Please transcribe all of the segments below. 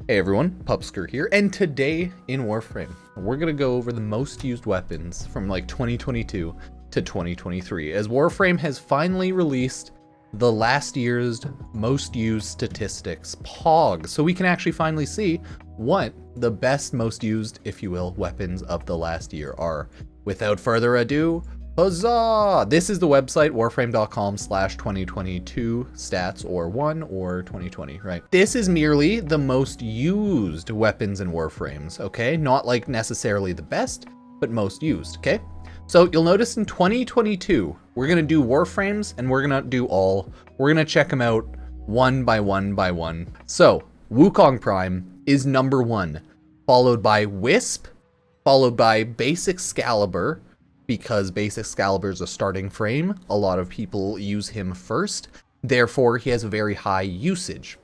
Hey everyone, Pupsker here, and today in Warframe, we're gonna go over the most used weapons from like 2022 to 2023, as Warframe has finally released the last year's most used statistics, POG, so we can actually finally see what the best, most used, if you will, weapons of the last year are. Without further ado, huzzah! This is the website, warframe.com/2022 stats or 1 or 2020, right? This is merely the most used weapons in Warframes, okay? Not like necessarily the best, but most used, okay? So you'll notice in 2022, we're gonna do Warframes and we're gonna check them out one by one by one. So Wukong Prime is number 1, followed by Wisp, followed by Base Excalibur, because Base Excalibur is a starting frame. A lot of people use him first, therefore he has a very high usage.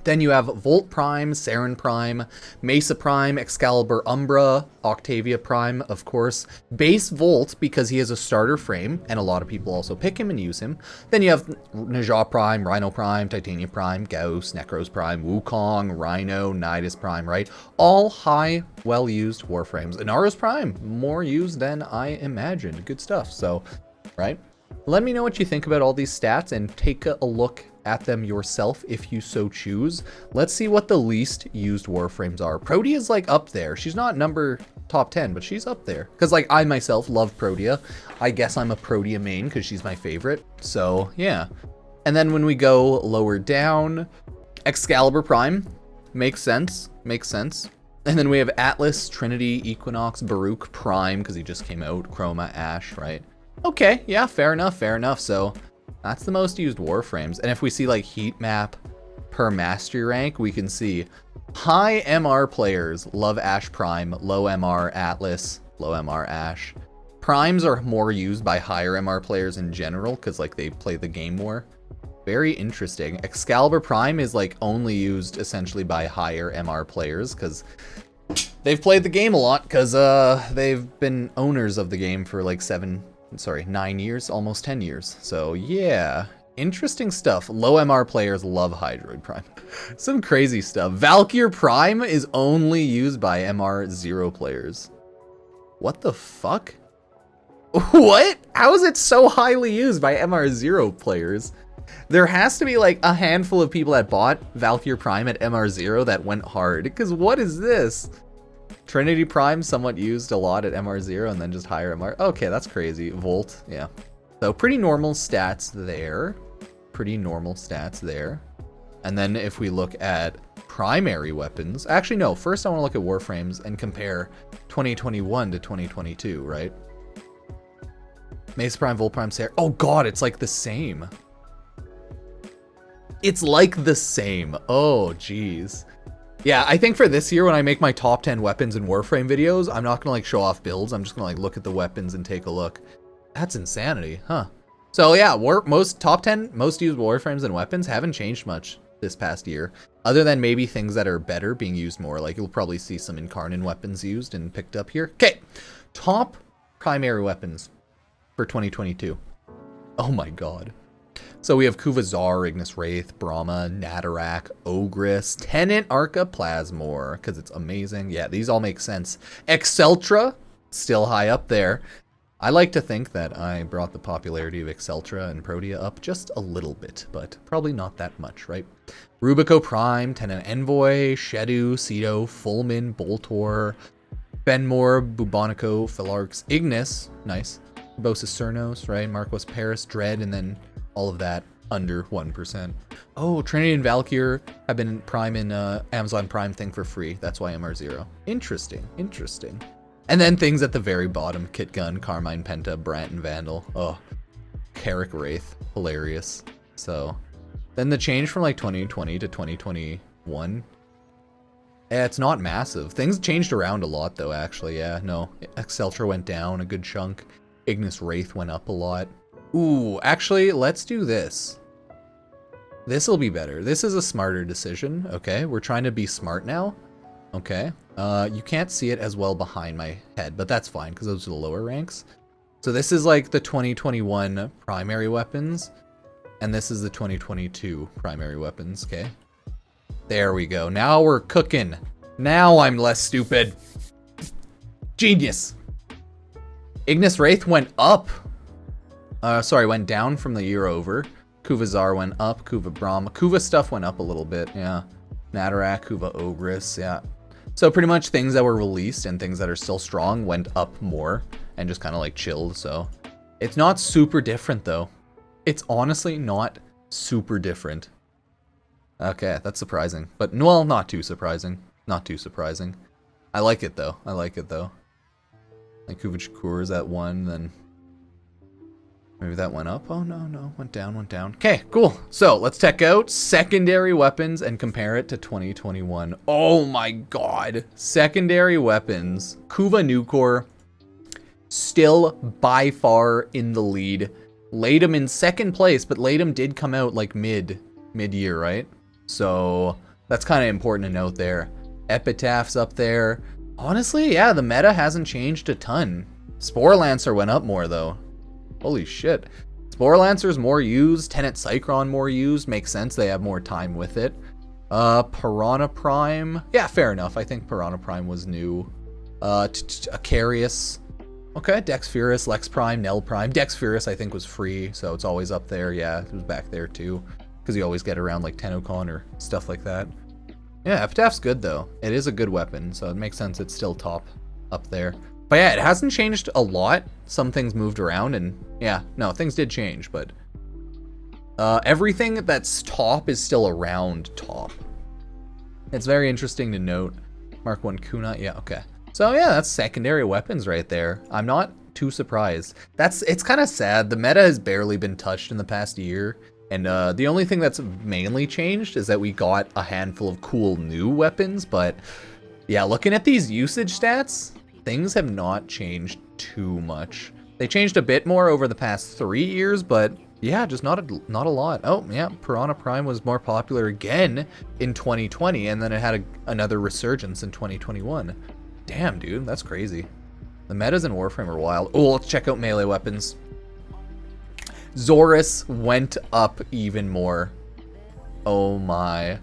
Then you have Volt Prime, Saren Prime, Mesa Prime, Excalibur Umbra, Octavia Prime, of course. Base Volt, because he has a starter frame, and a lot of people also pick him and use him. Then you have Najah Prime, Rhino Prime, Titania Prime, Gauss, Necros Prime, Wukong, Rhino, Nidus Prime, right? All high, well-used Warframes. Inaros Prime, more used than I imagined. Good stuff, so, right? Let me know what you think about all these stats and take a look at them yourself if you so choose. Let's see what the least used Warframes are. Protea's like up there. She's not number top 10, but she's up there. Because like I myself love Protea. I guess I'm a Protea main because she's my favorite. So yeah. And then when we go lower down, Excalibur Prime. Makes sense. Makes sense. And then we have Atlas, Trinity, Equinox, Baruch Prime because he just came out. Chroma, Ash, right? Okay, yeah, fair enough, fair enough. So that's the most used Warframes. And if we see like heat map per mastery rank, we can see high MR players love Ash Prime, low MR Atlas, low MR Ash. Primes are more used by higher MR players in general because like they play the game more. Very interesting. Excalibur Prime is like only used essentially by higher MR players because they've played the game a lot because they've been owners of the game for like 9 years, almost 10 years. So yeah, interesting stuff. Low MR players love Hydroid Prime. Some crazy stuff. Valkyr Prime is only used by MR 0 players. What the fuck? What? How is it so highly used by MR 0 players? There has to be like a handful of people that bought Valkyr Prime at MR 0 that went hard, because what is this? Trinity Prime somewhat used a lot at MR0 and then just higher MR. Okay, that's crazy. Volt, yeah. So pretty normal stats there. Pretty normal stats there. And then if we look at primary weapons, actually no, first I want to look at Warframes and compare 2021 to 2022, right? Mesa Prime, Volt Prime, Sarah. Oh god, it's like the same. It's like the same. Oh, geez. Yeah, I think for this year when I make my top 10 weapons in Warframe videos, I'm not gonna like show off builds. I'm just gonna like look at the weapons and take a look. That's insanity, huh? So yeah, top 10 most used Warframes and weapons haven't changed much this past year, other than maybe things that are better being used more. Like you'll probably see some Incarnate weapons used and picked up here. Okay, top primary weapons for 2022. Oh my god. So we have Kuvazar, Ignis Wraith, Brahma, Natarak, Ogress, Tenant, Arca, Plasmor, because it's amazing. Yeah, these all make sense. Exceltra, still high up there. I like to think that I brought the popularity of Exceltra and Protea up just a little bit, but probably not that much, right? Rubico Prime, Tenant Envoy, Shedu, Cedo, Fulmin, Boltor, Benmore, Bubonico, Philarx, Ignis, nice. Bosa Cernos, right? Marquis Paris, Dread, and then all of that under 1%. Oh, Trinity and Valkyr have been Prime in Amazon Prime thing for free. That's why MR0. Interesting, interesting. And then things at the very bottom, Kit Gun, Carmine Penta, Brant and Vandal. Oh, Carrick Wraith, hilarious. So then the change from like 2020 to 2021, it's not massive. Things changed around a lot though, actually. Yeah, no, Exceltra went down a good chunk. Ignis Wraith went up a lot. Ooh, actually, let's do this. This'll be better. This is a smarter decision, okay? We're trying to be smart now, okay? You can't see it as well behind my head, but that's fine, because those are the lower ranks. So this is like the 2021 primary weapons, and this is the 2022 primary weapons, okay? There we go. Now we're cooking. Now I'm less stupid. Genius. Ignis Wraith went up. Sorry, went down from the year over. Kuvazar went up. Kuva Brahma. Kuva stuff went up a little bit, yeah. Natarak, Kuva Ogress, yeah. So pretty much things that were released and things that are still strong went up more and just kind of like chilled, so. It's not super different though. It's honestly not super different. Okay, that's surprising. But, well, not too surprising. Not too surprising. I like it though. I like it though. Like Kuva Shakur is at 1, then maybe that went up. Oh, no. Went down, went down. Okay, cool. So let's check out secondary weapons and compare it to 2021. Oh my god. Secondary weapons. Kuva Nukor still by far in the lead. Latum in second place, but Latum did come out like mid-year, right? So that's kind of important to note there. Epitaph's up there. Honestly, yeah, the meta hasn't changed a ton. Spore Lancer went up more though. Holy shit. Spore Lancer's more used, Tenet Cycron more used. Makes sense, they have more time with it. Piranha Prime. Yeah, fair enough. I think Piranha Prime was new. Acarius. Okay, Dex Furus, Lex Prime, Nell Prime. Dex Furus I think was free, so it's always up there. Yeah, it was back there too. Because you always get around like Tenocon or stuff like that. Yeah, Epitaph's good though. It is a good weapon, so it makes sense it's still top up there. But yeah, it hasn't changed a lot. Some things moved around and yeah, no, things did change, but everything that's top is still around top. It's very interesting to note. Mark 1 Kunai, yeah, okay. So yeah, that's secondary weapons right there. I'm not too surprised. It's kind of sad. The meta has barely been touched in the past year. And the only thing that's mainly changed is that we got a handful of cool new weapons. But yeah, looking at these usage stats, things have not changed too much. They changed a bit more over the past 3 years, but yeah, just not a lot. Oh yeah, Piranha Prime was more popular again in 2020, and then it had another resurgence in 2021. Damn, dude, that's crazy. The metas in Warframe are wild. Oh, let's check out melee weapons. Zorus went up even more. Oh my.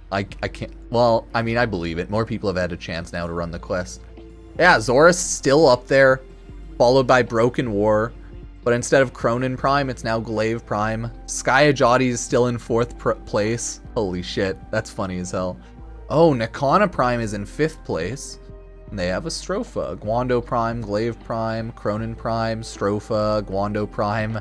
I can't. Well, I mean, I believe it. More people have had a chance now to run the quest. Yeah, Zorus still up there, followed by Broken War. But instead of Cronin Prime, it's now Glaive Prime. Skyajati is still in 4th place. Holy shit, that's funny as hell. Oh, Nakana Prime is in 5th place. And they have a Stropha. Guando Prime, Glaive Prime, Cronin Prime, Stropha, Guando Prime.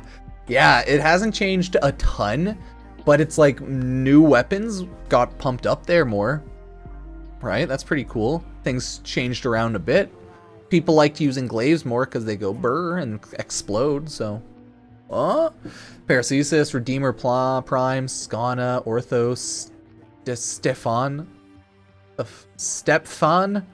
Yeah, it hasn't changed a ton, but it's like new weapons got pumped up there more, right? That's pretty cool. Things changed around a bit. People liked using glaives more because they go burr and explode, so. Paracesis, Redeemer Prime, Skana, Orthos, Stefan. Stepfan?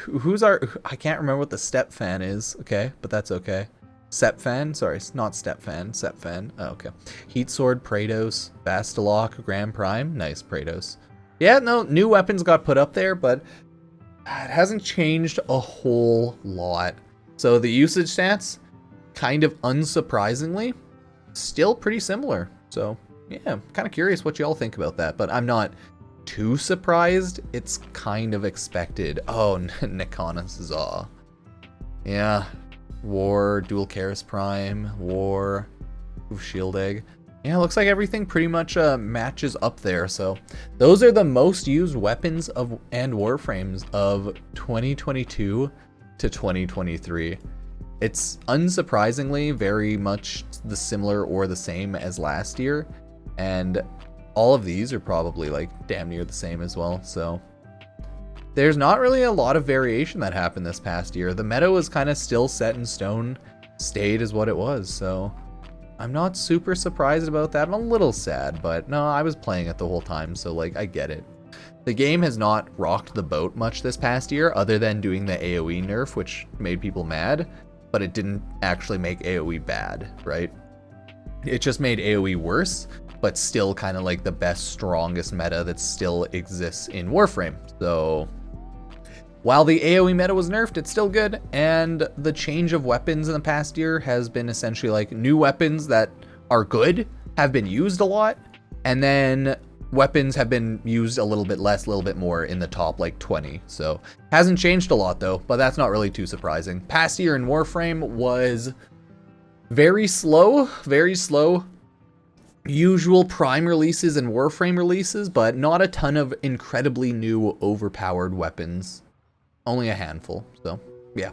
Who's our, I can't remember what the Stepfan is, okay, but that's okay. Sepfan, sorry, not Stepfan, Sepfan. Oh, okay. Heat Sword, Praetos, Bastilok, Grand Prime. Nice, Praetos. Yeah, no, new weapons got put up there, but it hasn't changed a whole lot. So the usage stats, kind of unsurprisingly, still pretty similar. So yeah, I'm kind of curious what y'all think about that, but I'm not too surprised. It's kind of expected. Oh, Nikana Zaw. Yeah. War, Dual Karis Prime, War, Shield Egg. Yeah, looks like everything pretty much matches up there. So those are the most used weapons and Warframes of 2022 to 2023. It's unsurprisingly very much the similar or the same as last year. And all of these are probably like damn near the same as well. So there's not really a lot of variation that happened this past year. The meta was kind of still set in stone, stayed as what it was, so I'm not super surprised about that. I'm a little sad, but no, I was playing it the whole time, so like, I get it. The game has not rocked the boat much this past year, other than doing the AoE nerf, which made people mad, but it didn't actually make AoE bad, right? It just made AoE worse, but still kind of like the best, strongest meta that still exists in Warframe, so while the AoE meta was nerfed, it's still good, and the change of weapons in the past year has been essentially like new weapons that are good, have been used a lot, and then Weapons have been used a little bit less, a little bit more in the top like 20. So hasn't changed a lot though, but that's not really too surprising. Past year in Warframe was very slow, very slow. Usual Prime releases and Warframe releases, but not a ton of incredibly new overpowered weapons. Only a handful, so yeah.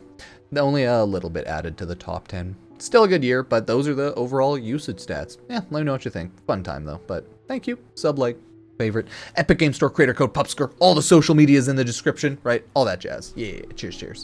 Only a little bit added to the top 10. Still a good year, but those are the overall usage stats. Yeah, let me know what you think. Fun time though, but thank you. Sub, like, favorite. Epic Game Store creator code Pupsker. All the social medias in the description, right? All that jazz. Yeah, cheers, cheers.